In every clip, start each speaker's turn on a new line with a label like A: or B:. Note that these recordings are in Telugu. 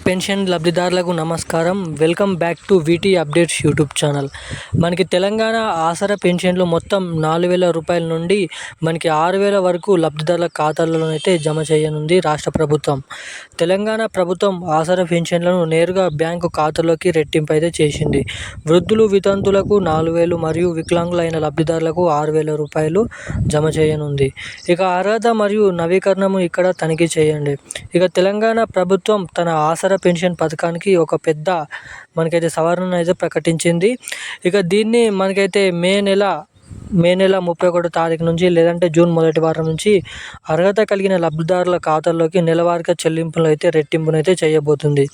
A: పెన్షన్ లబ్ధిదారులకు నమస్కారం. Welcome back to వీటీ updates YouTube channel. మనకి తెలంగాణ ఆసరా పెన్షన్లు మొత్తం 4,000 రూపాయల నుండి మనకి 6,000 వరకు లబ్ధిదారుల ఖాతాల్లోనైతే జమ చేయనుంది రాష్ట్ర ప్రభుత్వం. తెలంగాణ ప్రభుత్వం ఆసరా పెన్షన్లను నేరుగా బ్యాంకు ఖాతాలోకి రెట్టింపు అయితే చేసింది. వృద్ధులు, వితంతులకు 4,000 మరియు వికలాంగులైన లబ్ధిదారులకు 6,000 రూపాయలు జమ చేయనుంది. ఇక అర్హత మరియు నవీకరణము ఇక్కడ తనిఖీ చేయండి. ఇక తెలంగాణ ప్రభుత్వం తన ఆసరా పెన్షన్ పథకానికి ఒక పెద్ద మనకైతే సవరణ అయితే ప్రకటించింది. ఇక దీన్ని మనకైతే మే నెల 31 తారీఖు నుంచి లేదంటే జూన్ మొదటి వారం నుంచి అర్హత కలిగిన లబ్ధిదారుల ఖాతాల్లోకి నెలవారీగా చెల్లింపులు అయితే రెట్టింపునైతే చేయబోతుంది.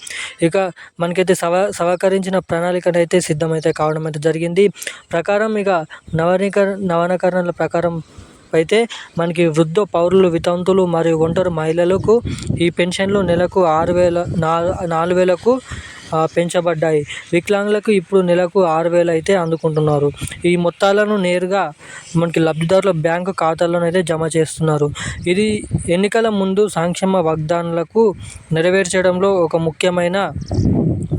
A: ఇక మనకైతే సవకరించిన ప్రణాళికను అయితే సిద్ధమైతే కావడం అయితే జరిగింది. ప్రకారం ఇక నవీకరణల ప్రకారం అయితే మనకి వృద్ధ పౌరులు, వితంతువులు మరియు ఒంటరి మహిళలకు ఈ పెన్షన్లు నెలకు 4,000కు పెంచబడ్డాయి. వికలాంగులకు ఇప్పుడు నెలకు 6,000 అయితే అందుకుంటున్నారు. ఈ మొత్తాలను నేరుగా మనకి లబ్ధిదారుల బ్యాంకు ఖాతాల్లోనైతే జమ చేస్తున్నారు. ఇది ఎన్నికల ముందు సంక్షేమ వాగ్దానాలకు నెరవేర్చడంలో ఒక ముఖ్యమైన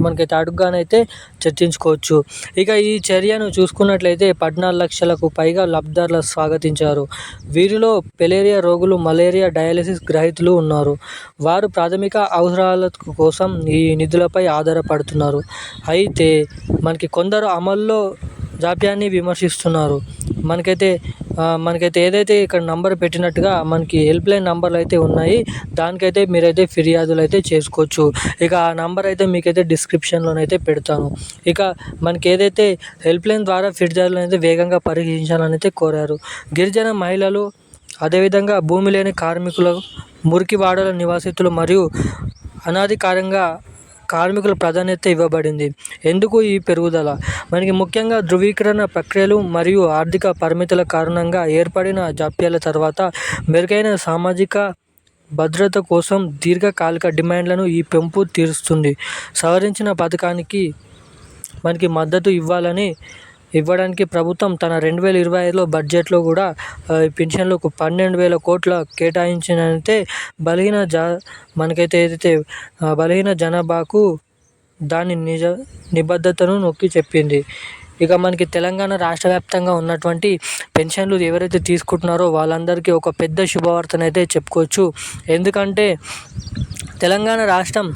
A: మనకైతే అడుగుగానైతే చర్చించుకోవచ్చు. ఇక ఈ చర్యను చూసుకున్నట్లయితే 14 లక్షలకు పైగా లబ్ధిదారులు స్వాగతించారు. వీరిలో పెలేరియా రోగులు, మలేరియా డయాలసిస్ గ్రహీతలు ఉన్నారు. వారు ప్రాథమిక అవసరాల కోసం ఈ నిధులపై ఆధారపడుతున్నారు. అయితే మనకి కొందరు అమల్లో జాప్యాన్ని విమర్శిస్తున్నారు. మనకైతే ఏదైతే ఇక్కడ నంబర్ పెట్టినట్టుగా మనకి హెల్ప్లైన్ నంబర్లు అయితే ఉన్నాయి. దానికైతే మీరైతే ఫిర్యాదులు అయితే చేసుకోవచ్చు. ఇక ఆ నంబర్ అయితే మీకైతే డిస్క్రిప్షన్లోనైతే పెడతాను. ఇక మనకి ఏదైతే హెల్ప్లైన్ ద్వారా ఫిర్యాదులను అయితే వేగంగా పరిశీలించాలని అయితే కోరారు. గిరిజన మహిళలు, అదేవిధంగా భూమి లేని కార్మికులు, మురికివాడల నివాసితులు మరియు అనాధికారంగా కార్మికుల ప్రాధాన్యత ఇవ్వబడింది. ఎందుకు ఈ పెరుగుదల? మనకి ముఖ్యంగా ధృవీకరణ ప్రక్రియలు మరియు ఆర్థిక పరిమితుల కారణంగా ఏర్పడిన జాప్యాల తర్వాత మెరుగైన సామాజిక భద్రత కోసం దీర్ఘకాలిక డిమాండ్లను ఈ పెంపు తీరుస్తుంది. సవరించిన పథకానికి మనకి మద్దతు ఇవ్వడానికి ప్రభుత్వం తన 2025లో బడ్జెట్లో కూడా పెన్షన్లకు 12,000 కోట్ల కేటాయించినైతే బలహీన జనాభాకు దాని నిబద్ధతను నొక్కి చెప్పింది. ఇక మనకి తెలంగాణ రాష్ట్ర వ్యాప్తంగా ఉన్నటువంటి పెన్షన్లు ఎవరైతే తీసుకుంటున్నారో వాళ్ళందరికీ ఒక పెద్ద శుభవార్తనైతే చెప్పుకోవచ్చు. ఎందుకంటే తెలంగాణ రాష్ట్రం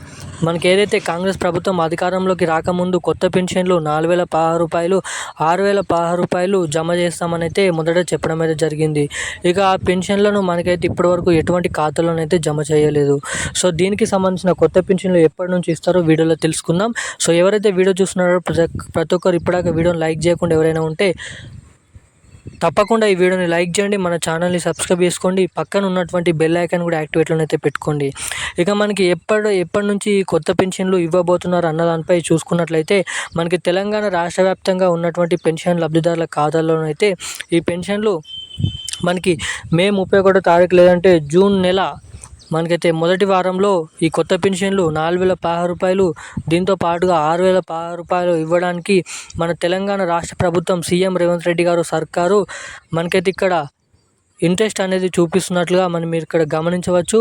A: మనకి ఏదైతే కాంగ్రెస్ ప్రభుత్వం అధికారంలోకి రాకముందు కొత్త పెన్షన్లు 4,016 రూపాయలు, 6,016 రూపాయలు జమ చేస్తామని అయితే మొదట చెప్పడం అయితే జరిగింది. ఇక ఆ పెన్షన్లను మనకైతే ఇప్పటివరకు ఎటువంటి ఖాతాలోనైతే జమ చేయలేదు. సో దీనికి సంబంధించిన కొత్త పెన్షన్లు ఎప్పటి నుంచి ఇస్తారో వీడియోలో తెలుసుకుందాం. సో ఎవరైతే వీడియో చూస్తున్నారో ప్రతి ఒక్కరు ఇప్పటిదాకా వీడియోని లైక్ చేయకుండా ఎవరైనా ఉంటే తప్పకుండా ఈ వీడియోని లైక్ చేయండి. మన ఛానల్ని సబ్స్క్రైబ్ చేసుకోండి. పక్కన ఉన్నటువంటి బెల్ ఐకాన్ కూడా యాక్టివేట్లోనే అయితే పెట్టుకోండి. ఇక మనకి ఎప్పటి నుంచి కొత్త పెన్షన్లు ఇవ్వబోతున్నారు అన్న దానిపై చూసుకున్నట్లయితే మనకి తెలంగాణ రాష్ట్ర వ్యాప్తంగా ఉన్నటువంటి పెన్షన్ లబ్ధిదారుల ఖాతాల్లోనైతే ఈ పెన్షన్లు మనకి మే 31 తారీఖు లేదంటే జూన్ నెల మనకైతే మొదటి వారంలో ఈ కొత్త పెన్షన్లు 4,016 రూపాయలు, దీంతో పాటుగా 6,016 రూపాయలు ఇవ్వడానికి మన తెలంగాణ రాష్ట్ర ప్రభుత్వం, సీఎం రేవంత్ రెడ్డి గారు సర్కారు మనకైతే ఇక్కడ ఇంట్రెస్ట్ అనేది చూపిస్తున్నట్లుగా మీరు ఇక్కడ గమనించవచ్చు.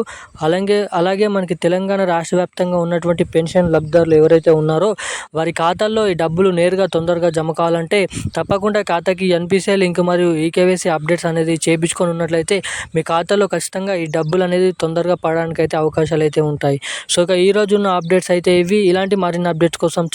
A: అలాగే మనకి తెలంగాణ రాష్ట్ర వ్యాప్తంగా ఉన్నటువంటి పెన్షన్ లబ్ధిదారులు ఎవరైతే ఉన్నారో వారి ఖాతాల్లో ఈ డబ్బులు నేరుగా తొందరగా జమ కావాలంటే తప్పకుండా ఖాతాకి ఎన్పిసిఐ లింక్ మరియు ఈకేవైసీ అప్డేట్స్ అనేది చేయించుకొని ఉన్నట్లయితే మీ ఖాతాలో ఖచ్చితంగా ఈ డబ్బులు అనేది తొందరగా పడడానికి అయితే అవకాశాలు అయితే ఉంటాయి. సో ఇక ఈరోజు ఉన్న అప్డేట్స్ అయితే ఇవి. ఇలాంటి మరిన్ని అప్డేట్స్ కోసం